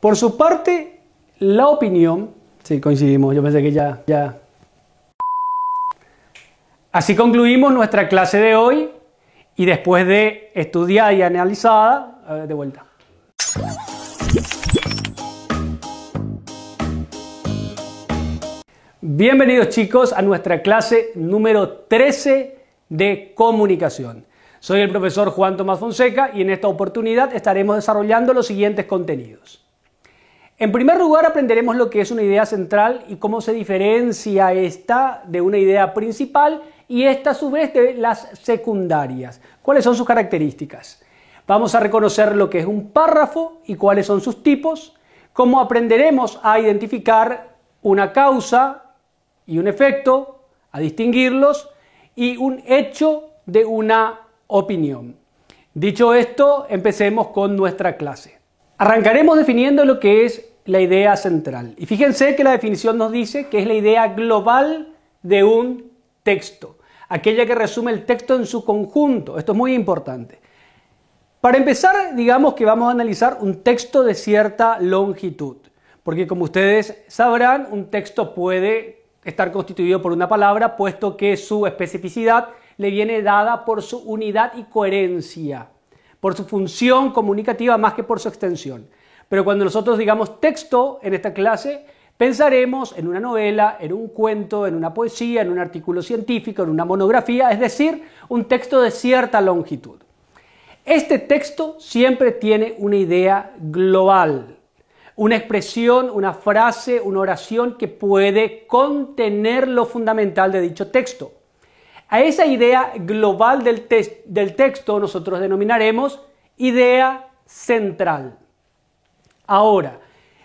Por su parte, la opinión, sí, coincidimos, yo pensé que ya. Así concluimos nuestra clase de hoy y después de estudiada y analizada, a ver, de vuelta. Bienvenidos chicos a nuestra clase número 13 de comunicación. Soy el profesor Juan Tomás Fonseca y en esta oportunidad estaremos desarrollando los siguientes contenidos. En primer lugar, aprenderemos lo que es una idea central y cómo se diferencia esta de una idea principal y esta a su vez de las secundarias. ¿Cuáles son sus características? Vamos a reconocer lo que es un párrafo y cuáles son sus tipos. Cómo aprenderemos a identificar una causa y un efecto, a distinguirlos y un hecho de una opinión. Dicho esto, empecemos con nuestra clase. Arrancaremos definiendo lo que es la idea central. Y fíjense que la definición nos dice que es la idea global de un texto, aquella que resume el texto en su conjunto. Esto es muy importante. Para empezar, digamos que vamos a analizar un texto de cierta longitud, porque como ustedes sabrán, un texto puede estar constituido por una palabra, puesto que su especificidad le viene dada por su unidad y coherencia, por su función comunicativa más que por su extensión. Pero cuando nosotros digamos texto en esta clase, pensaremos en una novela, en un cuento, en una poesía, en un artículo científico, en una monografía, es decir, un texto de cierta longitud. Este texto siempre tiene una idea global, una expresión, una frase, una oración que puede contener lo fundamental de dicho texto. A esa idea global del texto nosotros denominaremos idea central. Ahora,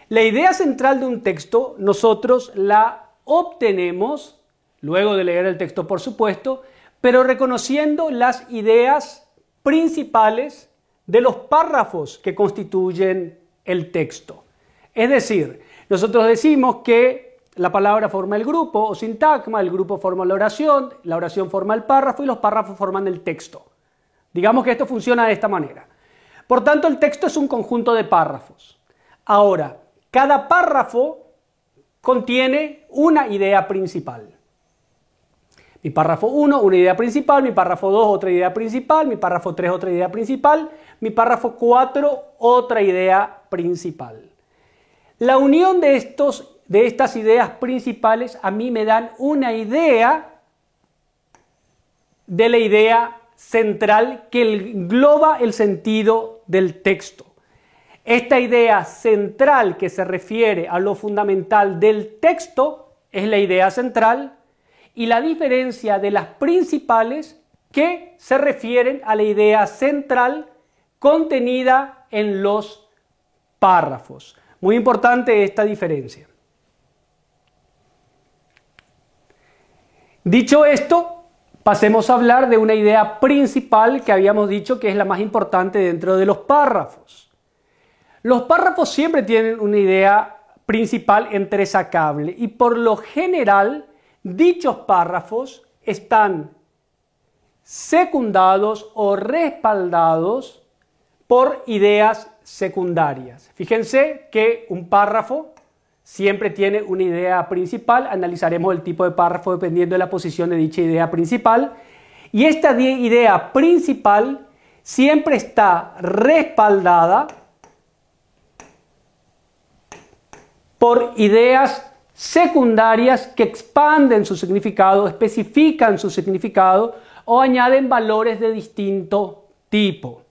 la idea central de un texto nosotros la obtenemos, luego de leer el texto por supuesto, pero reconociendo las ideas principales de los párrafos que constituyen el texto. Es decir, nosotros decimos que la palabra forma el grupo o sintagma, el grupo forma la oración forma el párrafo y los párrafos forman el texto. Digamos que esto funciona de esta manera. Por tanto, el texto es un conjunto de párrafos. Ahora, cada párrafo contiene una idea principal. Mi párrafo 1, una idea principal, mi párrafo 2, otra idea principal, mi párrafo 3, otra idea principal, mi párrafo 4, otra idea principal. La unión de estas ideas principales a mí me dan una idea de la idea central que engloba el sentido del texto. Esta idea central que se refiere a lo fundamental del texto es la idea central y la diferencia de las principales que se refieren a la idea central contenida en los párrafos. Muy importante esta diferencia. Dicho esto, pasemos a hablar de una idea principal que habíamos dicho que es la más importante dentro de los párrafos. Los párrafos siempre tienen una idea principal entresacable y por lo general dichos párrafos están secundados o respaldados por ideas secundarias. Fíjense que un párrafo siempre tiene una idea principal, analizaremos el tipo de párrafo dependiendo de la posición de dicha idea principal, y esta idea principal siempre está respaldada por ideas secundarias que expanden su significado, especifican su significado o añaden valores de distinto tipo.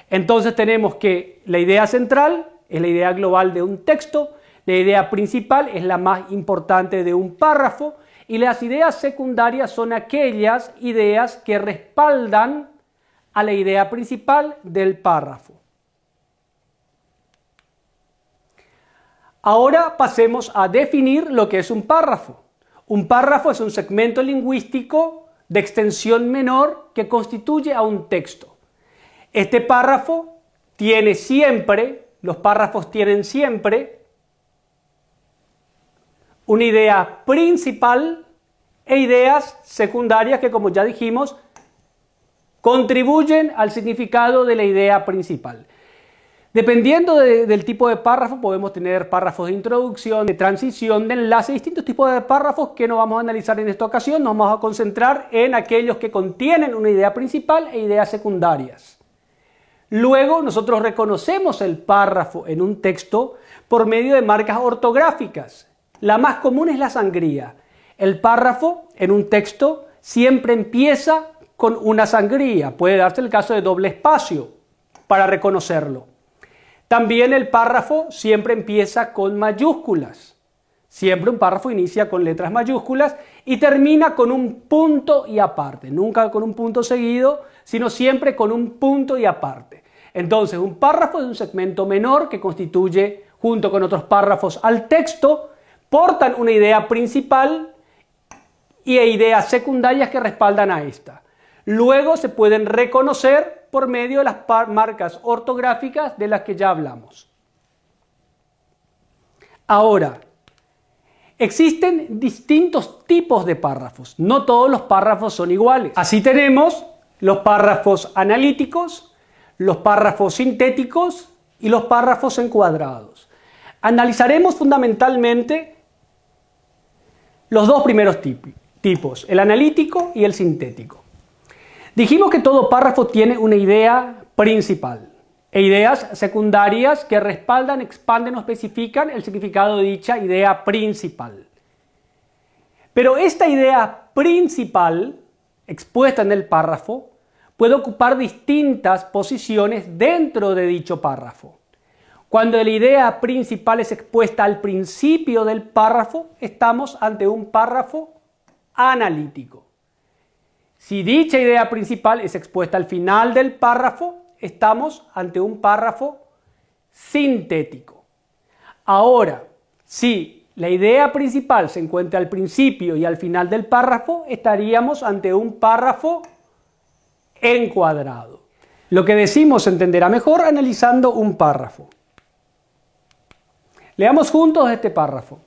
Entonces tenemos que la idea central es la idea global de un texto, la idea principal es la más importante de un párrafo y las ideas secundarias son aquellas ideas que respaldan a la idea principal del párrafo. Ahora pasemos a definir lo que es un párrafo. Un párrafo es un segmento lingüístico de extensión menor que constituye a un texto. Este párrafo tiene siempre, los párrafos tienen siempre una idea principal e ideas secundarias que, como ya dijimos, contribuyen al significado de la idea principal. Dependiendo del tipo de párrafo, podemos tener párrafos de introducción, de transición, de enlace, distintos tipos de párrafos que no vamos a analizar en esta ocasión. Nos vamos a concentrar en aquellos que contienen una idea principal e ideas secundarias. Luego, nosotros reconocemos el párrafo en un texto por medio de marcas ortográficas. La más común es la sangría. El párrafo en un texto siempre empieza con una sangría. Puede darse el caso de doble espacio para reconocerlo. También el párrafo siempre empieza con mayúsculas. Siempre un párrafo inicia con letras mayúsculas y termina con un punto y aparte. Nunca con un punto seguido, sino siempre con un punto y aparte. Entonces, un párrafo es un segmento menor que constituye, junto con otros párrafos al texto, portan una idea principal y ideas secundarias que respaldan a esta. Luego se pueden reconocer por medio de las marcas ortográficas de las que ya hablamos. Ahora, existen distintos tipos de párrafos. No todos los párrafos son iguales. Así tenemos los párrafos analíticos, los párrafos sintéticos y los párrafos encuadrados. Analizaremos fundamentalmente los dos primeros tipos, el analítico y el sintético. Dijimos que todo párrafo tiene una idea principal e ideas secundarias que respaldan, expanden o especifican el significado de dicha idea principal. Pero esta idea principal, expuesta en el párrafo, puede ocupar distintas posiciones dentro de dicho párrafo. Cuando la idea principal es expuesta al principio del párrafo, estamos ante un párrafo analítico. Si dicha idea principal es expuesta al final del párrafo, estamos ante un párrafo sintético. Ahora, si la idea principal se encuentra al principio y al final del párrafo, estaríamos ante un párrafo encuadrado. Lo que decimos se entenderá mejor analizando un párrafo. Leamos juntos este párrafo.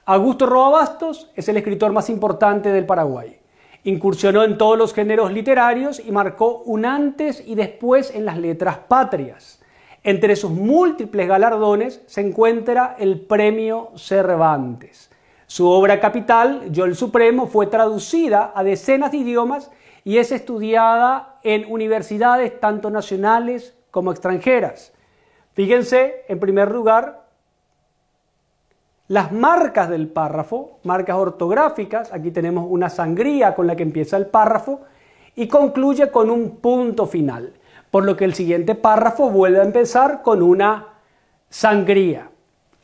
Augusto Roa Bastos es el escritor más importante del Paraguay. Incursionó en todos los géneros literarios y marcó un antes y después en las letras patrias. Entre sus múltiples galardones se encuentra el Premio Cervantes. Su obra capital, Yo el Supremo, fue traducida a decenas de idiomas y es estudiada en universidades tanto nacionales como extranjeras. Fíjense, en primer lugar, las marcas del párrafo, marcas ortográficas. Aquí tenemos una sangría con la que empieza el párrafo y concluye con un punto final, por lo que el siguiente párrafo vuelve a empezar con una sangría.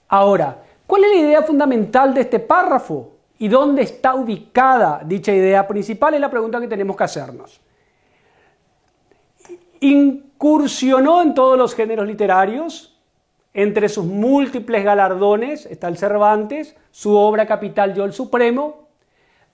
Ahora, ¿cuál es la idea fundamental de este párrafo? ¿Y dónde está ubicada dicha idea principal? Es la pregunta que tenemos que hacernos. Incursionó en todos los géneros literarios. Entre sus múltiples galardones está el Cervantes, su obra capital Yo el Supremo.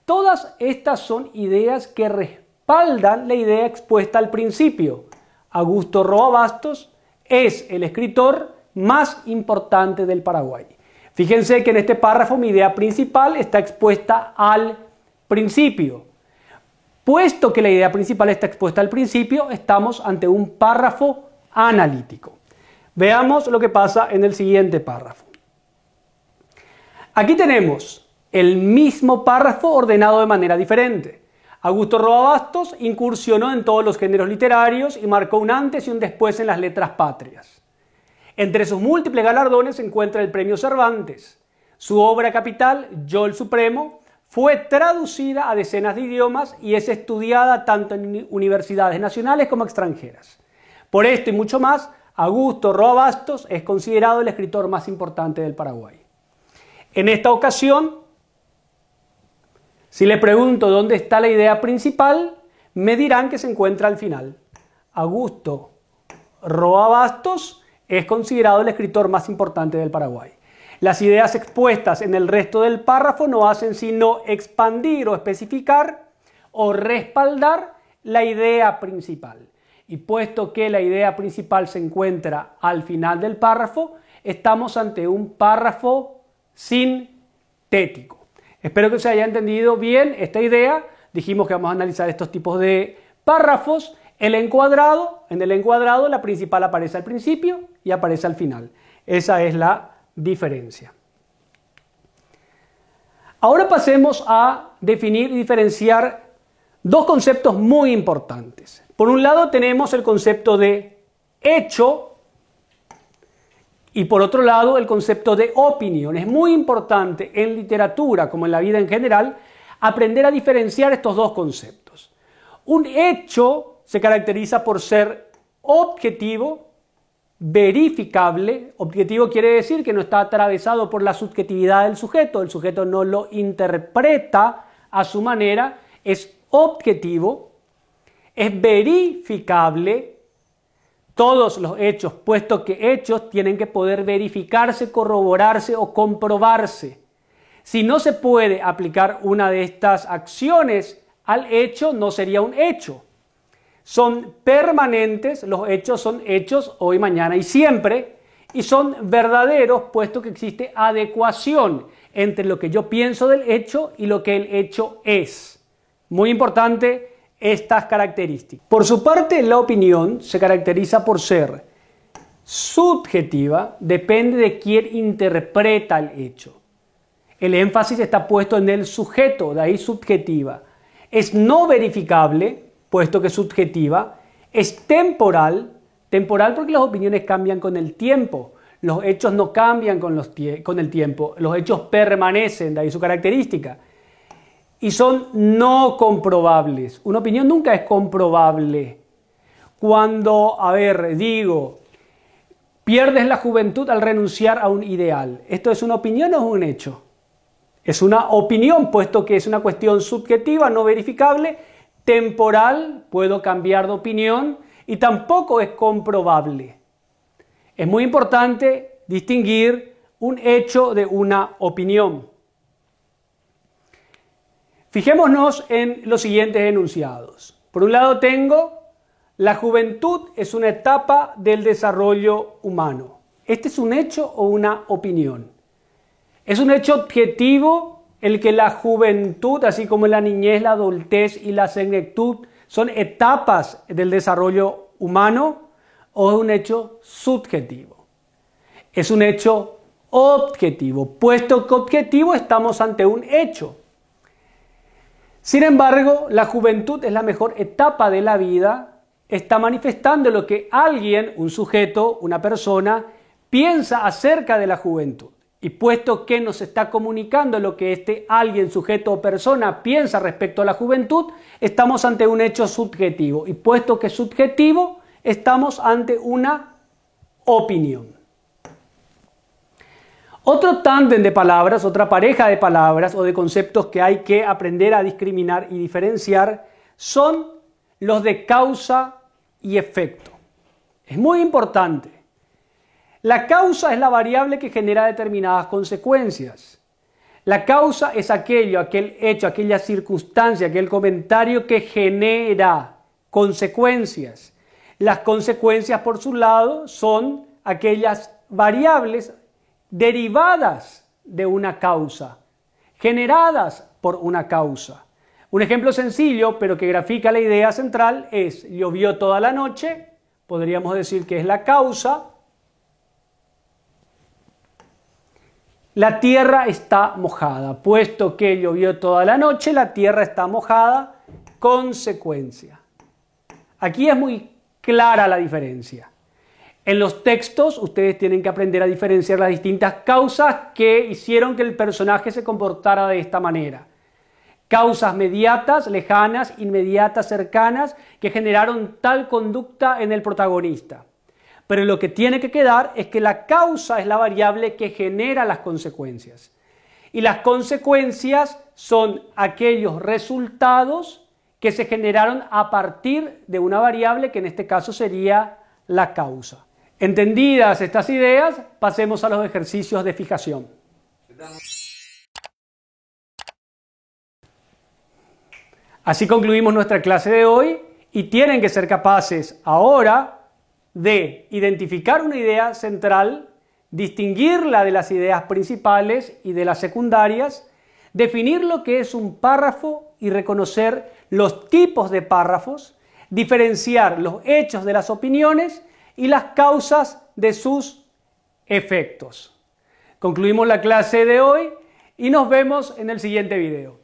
Todas estas son ideas que respaldan la idea expuesta al principio. Augusto Roa Bastos es el escritor más importante del Paraguay. Fíjense que en este párrafo mi idea principal está expuesta al principio. Puesto que la idea principal está expuesta al principio, estamos ante un párrafo analítico. Veamos lo que pasa en el siguiente párrafo. Aquí tenemos el mismo párrafo ordenado de manera diferente. Augusto Roa Bastos incursionó en todos los géneros literarios y marcó un antes y un después en las letras patrias. Entre sus múltiples galardones se encuentra el Premio Cervantes. Su obra capital, Yo el Supremo, fue traducida a decenas de idiomas y es estudiada tanto en universidades nacionales como extranjeras. Por esto y mucho más, Augusto Roa Bastos es considerado el escritor más importante del Paraguay. En esta ocasión, si le pregunto dónde está la idea principal, me dirán que se encuentra al final. Augusto Roa Bastos es considerado el escritor más importante del Paraguay. Las ideas expuestas en el resto del párrafo no hacen sino expandir o especificar o respaldar la idea principal. Y puesto que la idea principal se encuentra al final del párrafo, estamos ante un párrafo sintético. Espero que se haya entendido bien esta idea. Dijimos que vamos a analizar estos tipos de párrafos en el encuadrado la principal aparece al principio y aparece al final. Esa es la diferencia. Ahora pasemos a definir y diferenciar dos conceptos muy importantes. Por un lado tenemos el concepto de hecho y por otro lado el concepto de opinión. Es muy importante en literatura como en la vida en general aprender a diferenciar estos dos conceptos. Un hecho se caracteriza por ser objetivo, verificable. Objetivo quiere decir que no está atravesado por la subjetividad del sujeto. El sujeto no lo interpreta a su manera. Es objetivo, es verificable. Todos los hechos, puesto que hechos tienen que poder verificarse, corroborarse o comprobarse. Si no se puede aplicar una de estas acciones al hecho, no sería un hecho. Son permanentes, los hechos son hechos hoy, mañana y siempre, y son verdaderos, puesto que existe adecuación entre lo que yo pienso del hecho y lo que el hecho es. Muy importante estas características. Por su parte, la opinión se caracteriza por ser subjetiva, depende de quién interpreta el hecho. El énfasis está puesto en el sujeto, de ahí subjetiva. Es no verificable, puesto que es subjetiva. Es temporal porque las opiniones cambian con el tiempo. Los hechos no cambian con el tiempo, los hechos permanecen, de ahí su característica. Y son no comprobables. Una opinión nunca es comprobable. Cuando, digo, pierdes la juventud al renunciar a un ideal. ¿Esto es una opinión o es un hecho? Es una opinión, puesto que es una cuestión subjetiva, no verificable, temporal, puedo cambiar de opinión, y tampoco es comprobable. Es muy importante distinguir un hecho de una opinión. Fijémonos en los siguientes enunciados. Por un lado tengo, la juventud es una etapa del desarrollo humano. ¿Este es un hecho o una opinión? Es un hecho objetivo el que la juventud, así como la niñez, la adultez y la senectud, son etapas del desarrollo humano, o es un hecho subjetivo. Es un hecho objetivo, puesto que objetivo estamos ante un hecho. Sin embargo, la juventud es la mejor etapa de la vida, está manifestando lo que alguien, un sujeto, una persona, piensa acerca de la juventud. Y puesto que nos está comunicando lo que este alguien, sujeto o persona piensa respecto a la juventud, estamos ante un hecho subjetivo. Y puesto que es subjetivo, estamos ante una opinión. Otro tándem de palabras, otra pareja de palabras o de conceptos que hay que aprender a discriminar y diferenciar son los de causa y efecto. Es muy importante. La causa es la variable que genera determinadas consecuencias. La causa es aquel hecho, aquella circunstancia, aquel comentario que genera consecuencias. Las consecuencias, por su lado, son aquellas variables derivadas de una causa, generadas por una causa. Un ejemplo sencillo, pero que grafica la idea central, es llovió toda la noche, podríamos decir que es la causa. La tierra está mojada, puesto que llovió toda la noche, la tierra está mojada, consecuencia. Aquí es muy clara la diferencia. En los textos ustedes tienen que aprender a diferenciar las distintas causas que hicieron que el personaje se comportara de esta manera. Causas mediatas, lejanas, inmediatas, cercanas, que generaron tal conducta en el protagonista. Pero lo que tiene que quedar es que la causa es la variable que genera las consecuencias. Y las consecuencias son aquellos resultados que se generaron a partir de una variable que en este caso sería la causa. Entendidas estas ideas, pasemos a los ejercicios de fijación. Así concluimos nuestra clase de hoy y tienen que ser capaces ahora de identificar una idea central, distinguirla de las ideas principales y de las secundarias, definir lo que es un párrafo y reconocer los tipos de párrafos, diferenciar los hechos de las opiniones y las causas de sus efectos. Concluimos la clase de hoy y nos vemos en el siguiente video.